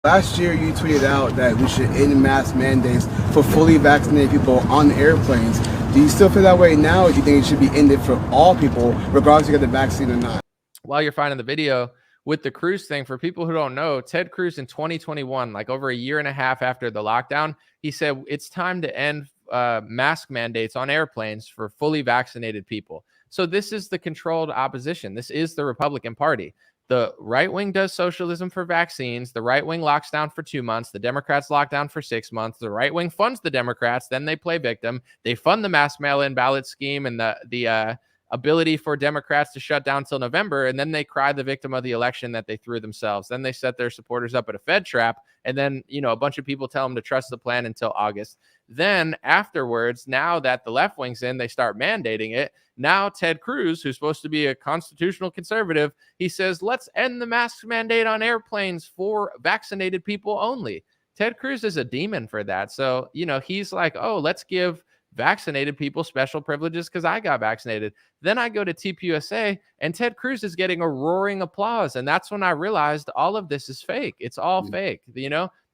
Last year, you tweeted out that we should end mask mandates for fully vaccinated people on airplanes. Do you still feel that way now, or do you think it should be ended for all people, regardless if you get the vaccine or not? While you're finding the video with the Cruz thing, for people who don't know, Ted Cruz in 2021, like over a year and a half after the lockdown, he said it's time to end mask mandates on airplanes for fully vaccinated people. So this is the controlled opposition. This is the Republican Party. The right wing does socialism for vaccines. The right wing locks down for 2 months. The Democrats lock down for 6 months. The right wing funds the Democrats. Then they play victim. They fund the mass mail-in ballot scheme and the ability for Democrats to shut down till November. And then they cry the victim of the election that they threw themselves. Then they set their supporters up at a Fed trap. And then, a bunch of people tell them to trust the plan until August. Then afterwards, now that the left wing's in, they start mandating it. Now Ted Cruz, who's supposed to be a constitutional conservative, he says, let's end the mask mandate on airplanes for vaccinated people only. Ted Cruz is a demon for that. So, he's like, oh, let's give vaccinated people special privileges because I got vaccinated. Then I go to TPUSA and Ted Cruz is getting a roaring applause. And that's when I realized all of this is fake. It's all fake.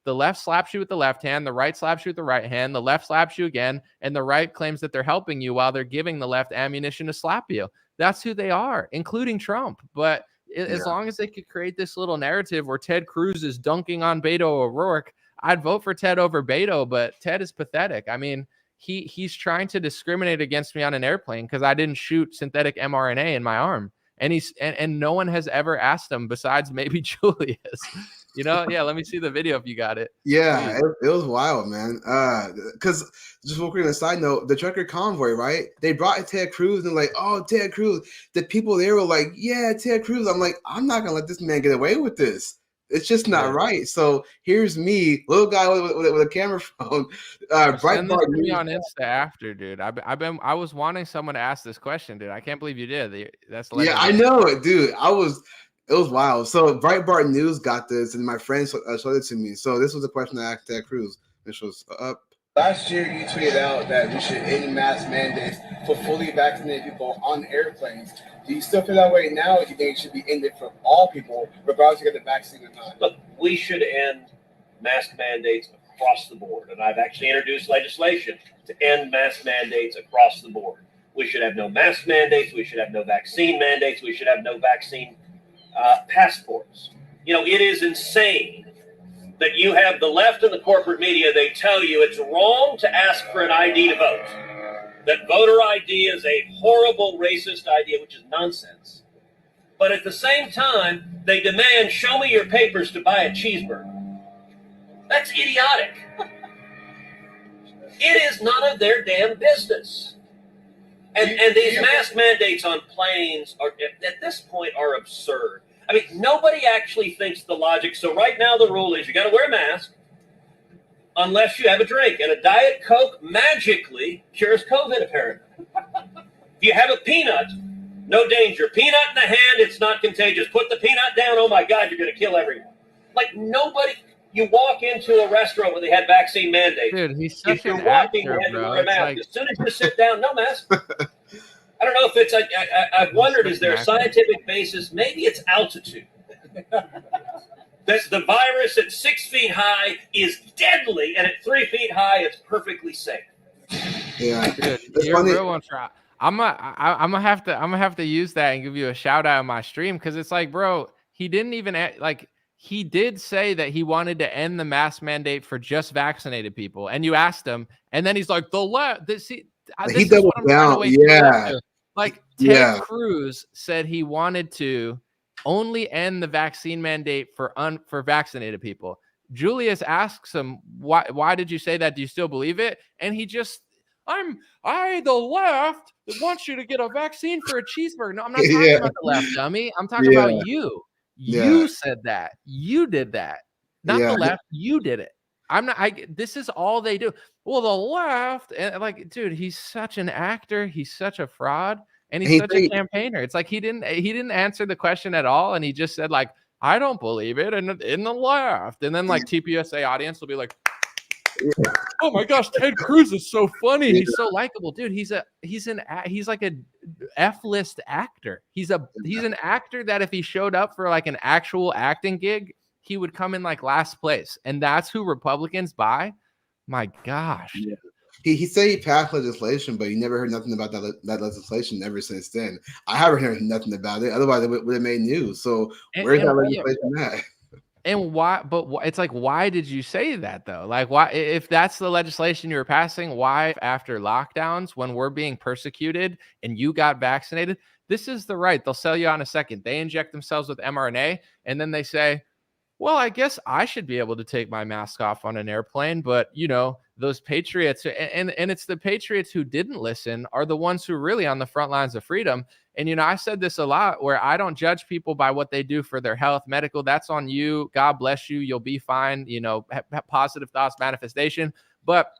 The left slaps you with the left hand, the right slaps you with the right hand, the left slaps you again, and the right claims that they're helping you while they're giving the left ammunition to slap you. That's who they are, including Trump. But as long as they could create this little narrative where Ted Cruz is dunking on Beto O'Rourke, I'd vote for Ted over Beto, but Ted is pathetic. I mean, he's trying to discriminate against me on an airplane because I didn't shoot synthetic mRNA in my arm. And no one has ever asked him besides maybe Julius. Let me see the video if you got it. Yeah, it was wild, man. Because just real quick on a side note, the trucker convoy, right? They brought Ted Cruz and like, oh, Ted Cruz. The people there were like, yeah, Ted Cruz. I'm like, I'm not gonna let this man get away with this. It's just not right. So here's me, little guy with a camera phone. Send this to me on Insta after, dude. I was wanting someone to ask this question, dude. I can't believe you did. That's yeah, I know it, dude. It was wild. So Breitbart News got this, and my friend showed it to me. So this was a question I asked Ted Cruz, which was up. Last year, you tweeted out that we should end mask mandates for fully vaccinated people on airplanes. Do you still feel that way now, or do you think it should be ended for all people, regardless if you get the vaccine or not? Look, we should end mask mandates across the board, and I've actually introduced legislation to end mask mandates across the board. We should have no mask mandates. We should have no vaccine mandates. We should have no vaccine passports. It is insane that you have the left and the corporate media. They tell you it's wrong to ask for an ID to vote, that voter ID is a horrible racist idea, which is nonsense. But at the same time, they demand, show me your papers to buy a cheeseburger. That's idiotic. It is none of their damn business. And these mask mandates on planes are, at this point, are absurd. I mean, nobody actually thinks the logic. So right now the rule is you got to wear a mask unless you have a drink. And a Diet Coke magically cures COVID, apparently. If you have a peanut, no danger. Peanut in the hand, it's not contagious. Put the peanut down, oh my God, you're going to kill everyone. Like nobody... You walk into a restaurant where they had vaccine mandates. Dude, he's such an actor, you had to bro. wear a mask. As soon as you sit down, no mask. I don't know if it's. I've wondered, is there a scientific basis? Maybe it's altitude. That's the virus at 6 feet high is deadly, and at 3 feet high, it's perfectly safe. Yeah, dude, you're a real one. I'm gonna have to use that and give you a shout out on my stream because it's like, bro, he didn't even like. He did say that he wanted to end the mask mandate for just vaccinated people. And you asked him, and then he's like, the left. He doubled down. Yeah. Like Ted Cruz said he wanted to only end the vaccine mandate for vaccinated people. Julius asks him, why did you say that? Do you still believe it? And he just, the left wants you to get a vaccine for a cheeseburger. No, I'm not talking about the left, dummy. I'm talking about you. You said that. You did that. Not the left. You did it. This is all they do. Well, the left, and like, dude, he's such an actor. He's such a fraud, and he's such a campaigner. It's like he didn't answer the question at all, and he just said like, I don't believe it, and in the left, and then like TPUSA audience will be like, oh my gosh, Ted Cruz is so funny. He's so likable, dude. He's like a F-list actor. He's an actor that if he showed up for like an actual acting gig, he would come in like last place. And that's who Republicans buy. My gosh. Yeah. He said he passed legislation, but you never heard nothing about that legislation ever since then. I haven't heard nothing about it. Otherwise, it would have made news. So where's that legislation at? And why? But it's like, why did you say that though? Like, why, if that's the legislation you were passing, why after lockdowns, when we're being persecuted and you got vaccinated, this is the right. They'll sell you on a second. They inject themselves with mRNA, and then they say, well, I guess I should be able to take my mask off on an airplane, but you know, those patriots, and it's the patriots who didn't listen are the ones who are really on the front lines of freedom. And, you know, I said this a lot, where I don't judge people by what they do for their health, medical. That's on you. God bless you. You'll be fine. You know, have positive thoughts, manifestation. But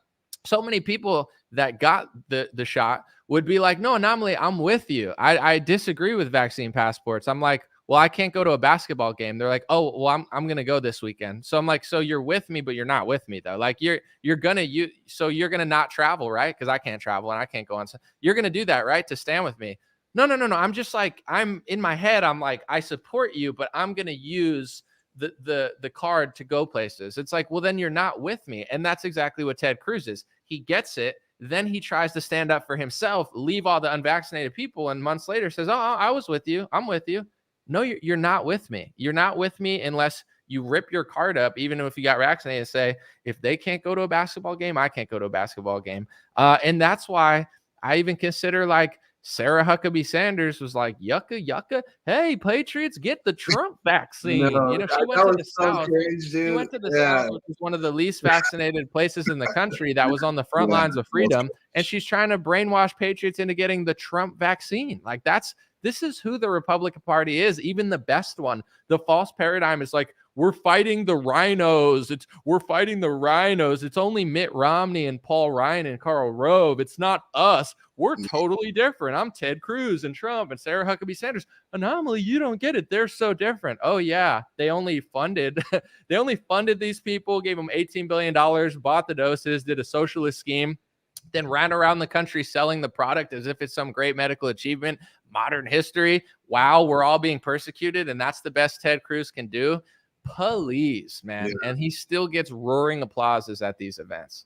so many people that got the shot would be like, no, anomaly, I'm with you. I disagree with vaccine passports. I'm like, well, I can't go to a basketball game. They're like, oh, well, I'm going to go this weekend. So I'm like, so you're with me, but you're not with me though. Like you're going to not travel, right? Because I can't travel and I can't go on. So you're going to do that, right? To stand with me. No. I'm just like, I'm in my head. I'm like, I support you, but I'm going to use the card to go places. It's like, well, then you're not with me. And that's exactly what Ted Cruz is. He gets it. Then he tries to stand up for himself, leave all the unvaccinated people. And months later says, oh, I was with you. I'm with you. No, you're not with me. You're not with me unless you rip your card up, even if you got vaccinated, and say, if they can't go to a basketball game, I can't go to a basketball game. And that's why I even consider like Sarah Huckabee Sanders was like, yucca. Hey, Patriots, get the Trump vaccine. No, you know, she went to the South. Cringe, she went to the South, which is one of the least vaccinated places in the country that was on the front lines of freedom. And she's trying to brainwash Patriots into getting the Trump vaccine. Like this is who the Republican Party is, even the best one. The false paradigm is like, we're fighting the rhinos. We're fighting the rhinos. It's only Mitt Romney and Paul Ryan and Karl Rove. It's not us. We're totally different. I'm Ted Cruz and Trump and Sarah Huckabee Sanders. Anomaly, you don't get it. They're so different. Oh yeah, they only funded these people, gave them $18 billion, bought the doses, did a socialist scheme, then ran around the country selling the product as if it's some great medical achievement, modern history. Wow, we're all being persecuted, and that's the best Ted Cruz can do. Please, man. Yeah. And he still gets roaring applauses at these events.